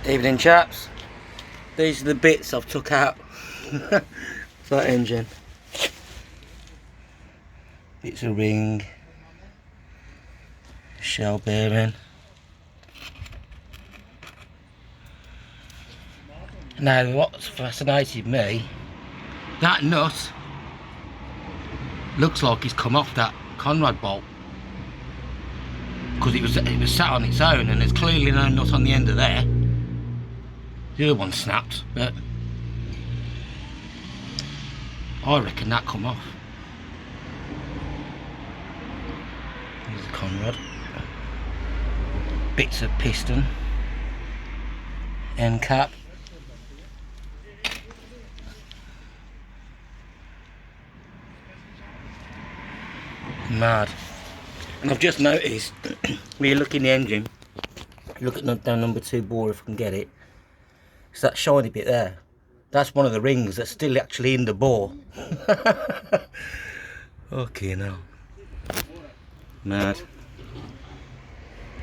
Evening chaps, these are the bits I've took out for that engine. Bits of ring, shell bearing. Now what's fascinated me, that nut looks like it's come off that Conrad bolt, because it was sat on its own and there's clearly no nut on the end of there. The other one snapped, but I reckon that come off. Here's the Conrad. Bits of piston, end cap. Mad. And I've just noticed, when you look in the engine, look at down number 2 bore if I can get it. It's that shiny bit there. That's one of the rings that's still actually in the bore. Okay, now. Mad.